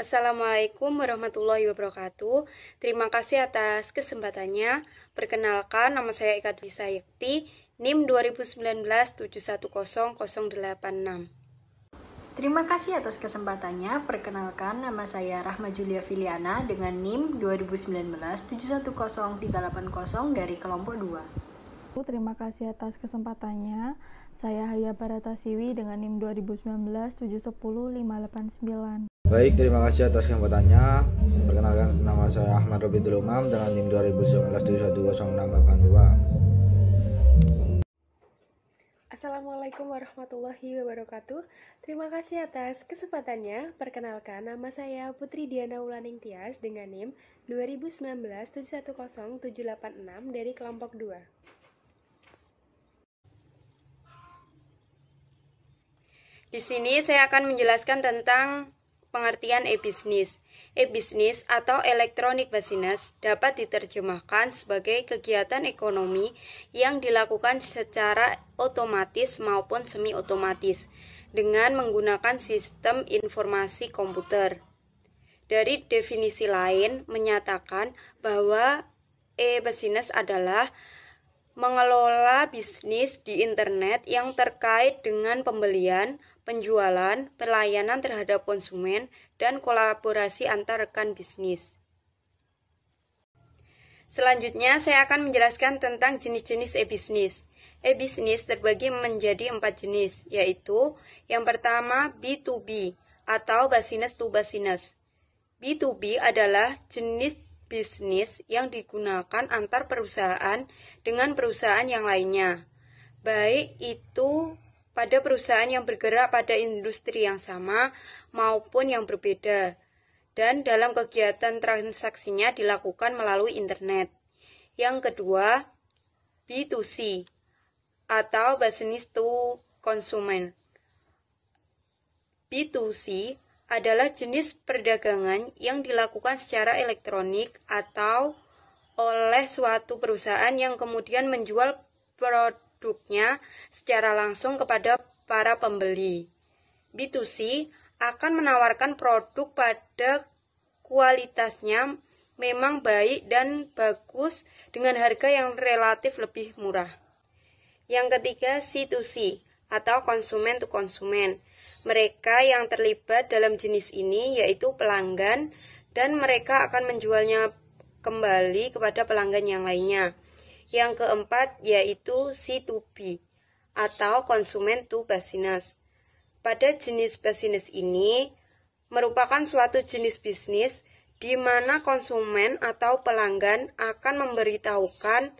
Assalamualaikum warahmatullahi wabarakatuh. Terima kasih atas kesempatannya. Perkenalkan, nama saya Ika Dwi Sayekti, NIM 2019-710086. Terima kasih atas kesempatannya. Perkenalkan, nama saya Rahma Julia Filiana dengan NIM 2019-710380 dari kelompok 2. Terima kasih atas kesempatannya. Saya Haya Baratasiwi dengan NIM 2019-710589. Baik, terima kasih atas kesempatannya. Perkenalkan, nama saya Ahmad Robidul Umam dengan NIM 2019-710682. Assalamualaikum warahmatullahi wabarakatuh. Terima kasih atas kesempatannya. Perkenalkan, nama saya Putri Diana Ulaning Tias dengan NIM 2019-710786 dari kelompok 2. Di sini saya akan menjelaskan tentang pengertian e-bisnis. E-bisnis atau electronic business dapat diterjemahkan sebagai kegiatan ekonomi yang dilakukan secara otomatis maupun semi-otomatis dengan menggunakan sistem informasi komputer. Dari definisi lain menyatakan bahwa e-bisnis adalah mengelola bisnis di internet yang terkait dengan pembelian, penjualan, pelayanan terhadap konsumen, dan kolaborasi antar rekan bisnis. Selanjutnya, saya akan menjelaskan tentang jenis-jenis e-bisnis. E-bisnis terbagi menjadi 4 jenis, yaitu yang pertama B2B atau business to business. B2B adalah jenis bisnis yang digunakan antar perusahaan dengan perusahaan yang lainnya, baik itu pada perusahaan yang bergerak pada industri yang sama maupun yang berbeda, dan dalam kegiatan transaksinya dilakukan melalui internet. Yang kedua, B2C atau business to consumer. B2C adalah jenis perdagangan yang dilakukan secara elektronik atau oleh suatu perusahaan yang kemudian menjual produknya secara langsung kepada para pembeli. B2C akan menawarkan produk pada kualitasnya memang baik dan bagus dengan harga yang relatif lebih murah. Yang ketiga, C2C atau konsumen to konsumen. Mereka yang terlibat dalam jenis ini yaitu pelanggan, dan mereka akan menjualnya kembali kepada pelanggan yang lainnya. Yang keempat yaitu C2B atau konsumen to business. Pada jenis bisnis ini merupakan suatu jenis bisnis di mana konsumen atau pelanggan akan memberitahukan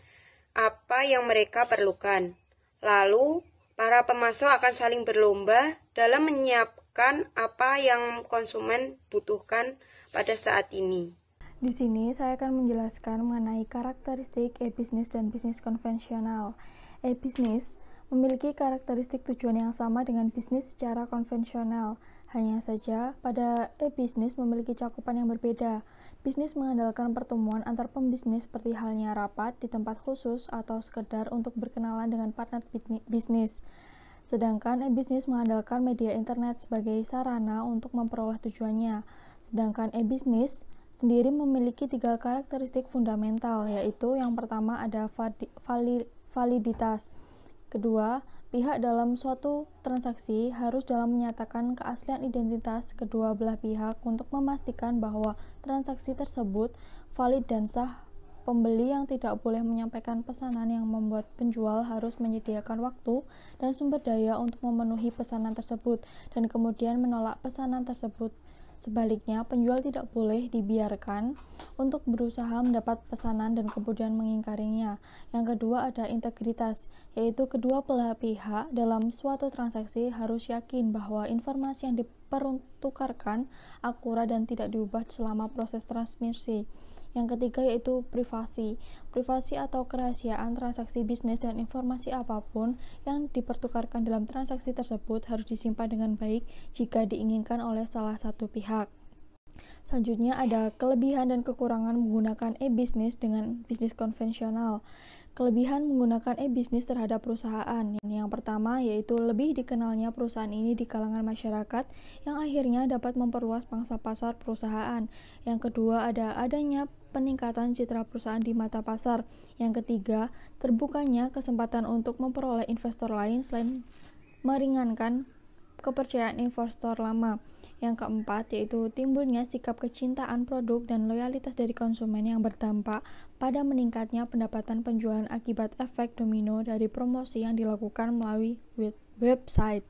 apa yang mereka perlukan. Lalu para pemasok akan saling berlomba dalam menyiapkan apa yang konsumen butuhkan pada saat ini. Di sini saya akan menjelaskan mengenai karakteristik e-bisnis dan bisnis konvensional. E-bisnis memiliki karakteristik tujuan yang sama dengan bisnis secara konvensional. Hanya saja, pada e-bisnis memiliki cakupan yang berbeda. Bisnis mengandalkan pertemuan antar pembisnis seperti halnya rapat di tempat khusus atau sekedar untuk berkenalan dengan partner bisnis. Sedangkan e-bisnis mengandalkan media internet sebagai sarana untuk memperoleh tujuannya. Sedangkan e-bisnis sendiri memiliki 3 karakteristik fundamental, yaitu yang pertama ada validitas. Kedua, pihak dalam suatu transaksi harus dalam menyatakan keaslian identitas kedua belah pihak untuk memastikan bahwa transaksi tersebut valid dan sah. Pembeli yang tidak boleh menyampaikan pesanan yang membuat penjual harus menyediakan waktu dan sumber daya untuk memenuhi pesanan tersebut dan kemudian menolak pesanan tersebut. Sebaliknya, penjual tidak boleh dibiarkan untuk berusaha mendapat pesanan dan kemudian mengingkarinya. Yang kedua ada integritas, yaitu kedua belah pihak dalam suatu transaksi harus yakin bahwa informasi yang dipertukarkan akurat dan tidak diubah selama proses transmisi. Yang ketiga yaitu privasi. Privasi atau kerahasiaan transaksi bisnis dan informasi apapun yang dipertukarkan dalam transaksi tersebut harus disimpan dengan baik jika diinginkan oleh salah satu pihak. Selanjutnya ada kelebihan dan kekurangan menggunakan e-bisnis dengan bisnis konvensional. Kelebihan menggunakan e-bisnis terhadap perusahaan. Yang pertama yaitu lebih dikenalnya perusahaan ini di kalangan masyarakat yang akhirnya dapat memperluas pangsa pasar perusahaan. Yang kedua adanya peningkatan citra perusahaan di mata pasar. Yang ketiga, terbukanya kesempatan untuk memperoleh investor lain selain meringankan kepercayaan investor lama. Yang keempat, yaitu timbulnya sikap kecintaan produk dan loyalitas dari konsumen yang berdampak pada meningkatnya pendapatan penjualan akibat efek domino dari promosi yang dilakukan melalui website.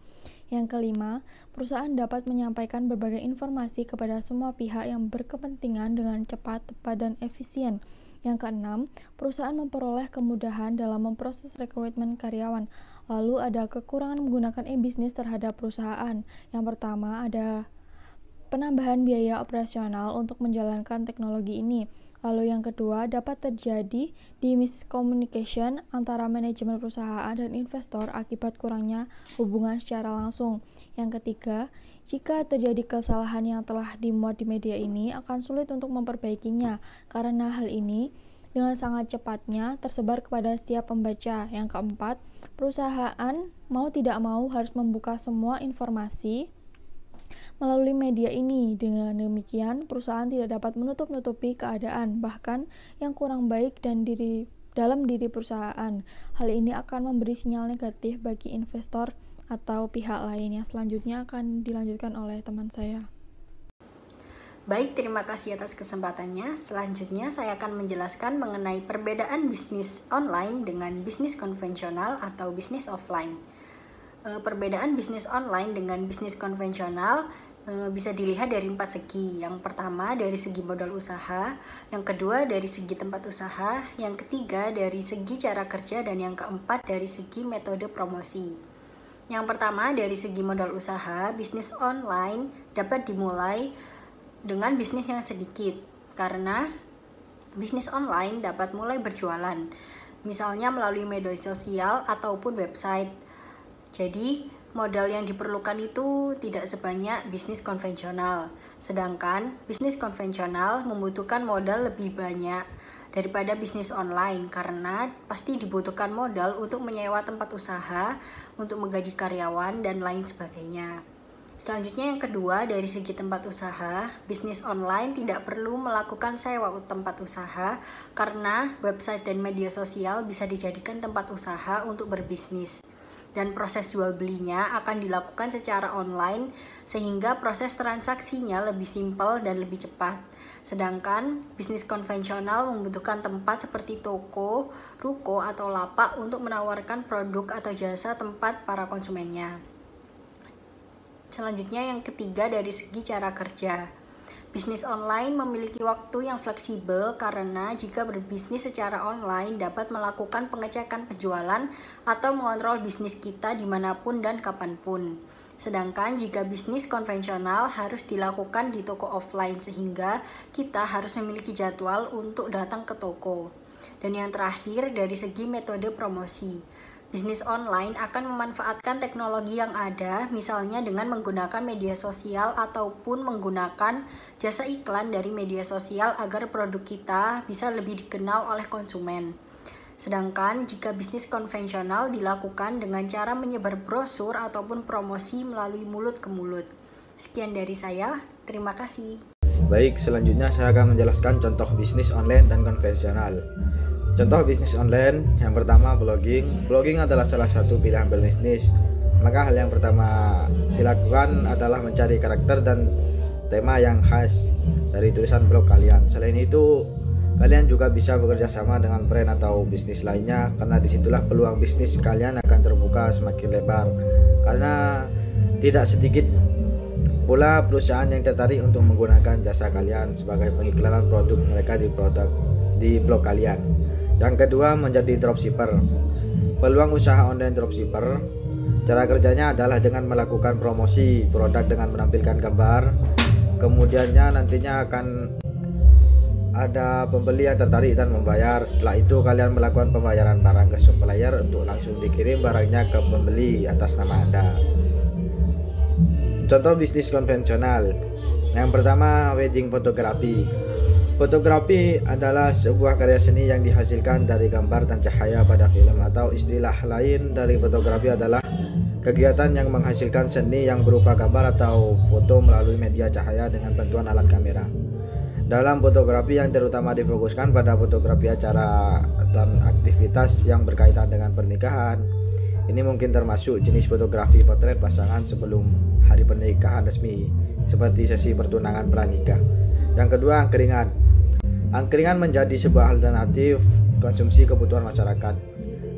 Yang kelima, perusahaan dapat menyampaikan berbagai informasi kepada semua pihak yang berkepentingan dengan cepat, tepat, dan efisien. Yang keenam, perusahaan memperoleh kemudahan dalam memproses rekrutmen karyawan. Lalu ada kekurangan menggunakan e-bisnis terhadap perusahaan. Yang pertama, ada penambahan biaya operasional untuk menjalankan teknologi ini. Lalu yang kedua, dapat terjadi miscommunication antara manajemen perusahaan dan investor akibat kurangnya hubungan secara langsung. Yang ketiga, jika terjadi kesalahan yang telah dimuat di media ini, akan sulit untuk memperbaikinya, karena hal ini dengan sangat cepatnya tersebar kepada setiap pembaca. Yang keempat, perusahaan mau tidak mau harus membuka semua informasi melalui media ini. Dengan demikian, perusahaan tidak dapat menutup-nutupi keadaan, bahkan yang kurang baik dalam diri perusahaan. Hal ini akan memberi sinyal negatif bagi investor atau pihak lain. Yang selanjutnya akan dilanjutkan oleh teman saya. Baik, terima kasih atas kesempatannya. Selanjutnya saya akan menjelaskan mengenai perbedaan bisnis online dengan bisnis konvensional atau bisnis offline. Perbedaan bisnis online dengan bisnis konvensional bisa dilihat dari 4 segi. Yang pertama dari segi modal usaha, yang kedua dari segi tempat usaha, yang ketiga dari segi cara kerja, dan yang keempat dari segi metode promosi. Yang pertama dari segi modal usaha, bisnis online dapat dimulai dengan bisnis yang sedikit, karena bisnis online dapat mulai berjualan, misalnya melalui media sosial ataupun website. Jadi modal yang diperlukan itu tidak sebanyak bisnis konvensional. Sedangkan bisnis konvensional membutuhkan modal lebih banyak daripada bisnis online, karena pasti dibutuhkan modal untuk menyewa tempat usaha, untuk menggaji karyawan, dan lain sebagainya. Selanjutnya yang kedua, dari segi tempat usaha, bisnis online tidak perlu melakukan sewa tempat usaha, karena website dan media sosial bisa dijadikan tempat usaha untuk berbisnis. Dan proses jual belinya akan dilakukan secara online, sehingga proses transaksinya lebih simpel dan lebih cepat. Sedangkan bisnis konvensional membutuhkan tempat seperti toko, ruko, atau lapak untuk menawarkan produk atau jasa tempat para konsumennya. Selanjutnya yang ketiga dari segi cara kerja. Bisnis online memiliki waktu yang fleksibel, karena jika berbisnis secara online dapat melakukan pengecekan penjualan atau mengontrol bisnis kita dimanapun dan kapanpun. Sedangkan jika bisnis konvensional harus dilakukan di toko offline, sehingga kita harus memiliki jadwal untuk datang ke toko. Dan yang terakhir dari segi metode promosi. Bisnis online akan memanfaatkan teknologi yang ada, misalnya dengan menggunakan media sosial ataupun menggunakan jasa iklan dari media sosial agar produk kita bisa lebih dikenal oleh konsumen. Sedangkan jika bisnis konvensional dilakukan dengan cara menyebar brosur ataupun promosi melalui mulut ke mulut. Sekian dari saya, terima kasih. Baik, selanjutnya saya akan menjelaskan contoh bisnis online dan konvensional. Contoh bisnis online, yang pertama blogging. Blogging adalah salah satu pilihan berbisnis. Maka hal yang pertama dilakukan adalah mencari karakter dan tema yang khas dari tulisan blog kalian. Selain itu, kalian juga bisa bekerja sama dengan brand atau bisnis lainnya, karena disitulah peluang bisnis kalian akan terbuka semakin lebar. Karena tidak sedikit pula perusahaan yang tertarik untuk menggunakan jasa kalian sebagai pengiklanan produk mereka di blog kalian. Yang kedua, menjadi dropshipper. Peluang usaha online dropshipper, cara kerjanya adalah dengan melakukan promosi produk dengan menampilkan gambar. Kemudiannya nantinya akan ada pembeli yang tertarik dan membayar. Setelah itu kalian melakukan pembayaran barang ke supplier untuk langsung dikirim barangnya ke pembeli atas nama Anda. Contoh bisnis konvensional. Yang pertama, wedding fotografi. Fotografi adalah sebuah karya seni yang dihasilkan dari gambar dan cahaya pada film, atau istilah lain dari fotografi adalah kegiatan yang menghasilkan seni yang berupa gambar atau foto melalui media cahaya dengan bantuan alat kamera. Dalam fotografi yang terutama difokuskan pada fotografi acara dan aktivitas yang berkaitan dengan pernikahan. Ini mungkin termasuk jenis fotografi potret pasangan sebelum hari pernikahan resmi, seperti sesi pertunangan pranikah. Yang kedua, angkringan. Angkringan menjadi sebuah alternatif konsumsi kebutuhan masyarakat.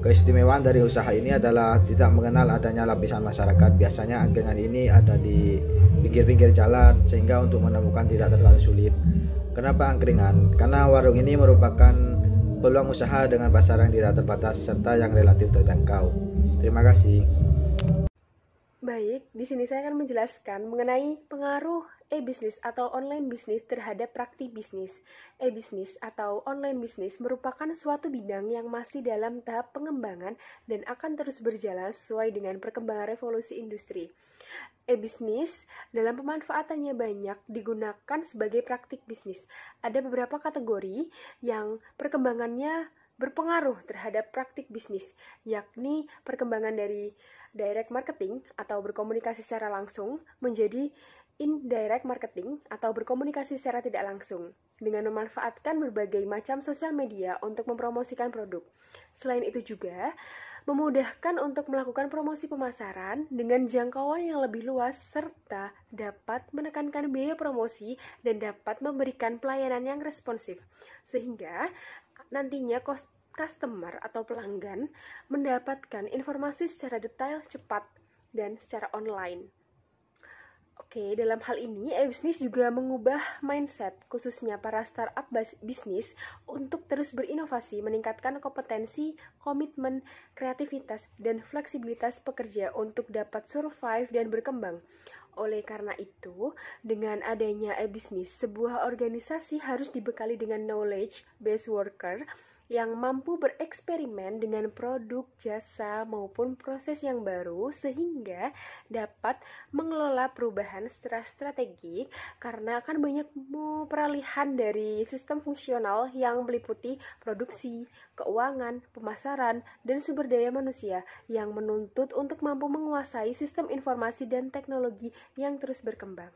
Keistimewaan dari usaha ini adalah tidak mengenal adanya lapisan masyarakat. Biasanya angkringan ini ada di pinggir-pinggir jalan, sehingga untuk menemukan tidak terlalu sulit. Kenapa angkringan? Karena warung ini merupakan peluang usaha dengan pasar yang tidak terbatas serta yang relatif terjangkau. Terima kasih. Baik, di sini saya akan menjelaskan mengenai pengaruh e-bisnis atau online bisnis terhadap praktik bisnis. E-bisnis atau online bisnis merupakan suatu bidang yang masih dalam tahap pengembangan dan akan terus berjalan sesuai dengan perkembangan revolusi industri. E-bisnis dalam pemanfaatannya banyak digunakan sebagai praktik bisnis. Ada beberapa kategori yang perkembangannya berpengaruh terhadap praktik bisnis, yakni perkembangan dari direct marketing atau berkomunikasi secara langsung menjadi indirect marketing atau berkomunikasi secara tidak langsung dengan memanfaatkan berbagai macam sosial media untuk mempromosikan produk. Selain itu juga memudahkan untuk melakukan promosi pemasaran dengan jangkauan yang lebih luas serta dapat menekankan biaya promosi dan dapat memberikan pelayanan yang responsif sehingga nantinya customer atau pelanggan mendapatkan informasi secara detail, cepat, dan secara online. Oke, dalam hal ini, e-bisnis juga mengubah mindset, khususnya para startup bisnis, untuk terus berinovasi, meningkatkan kompetensi, komitmen, kreativitas, dan fleksibilitas pekerja untuk dapat survive dan berkembang. Oleh karena itu, dengan adanya e-bisnis, sebuah organisasi harus dibekali dengan knowledge-based worker yang mampu bereksperimen dengan produk, jasa, maupun proses yang baru sehingga dapat mengelola perubahan secara strategik karena akan banyak peralihan dari sistem fungsional yang meliputi produksi, keuangan, pemasaran, dan sumber daya manusia yang menuntut untuk mampu menguasai sistem informasi dan teknologi yang terus berkembang.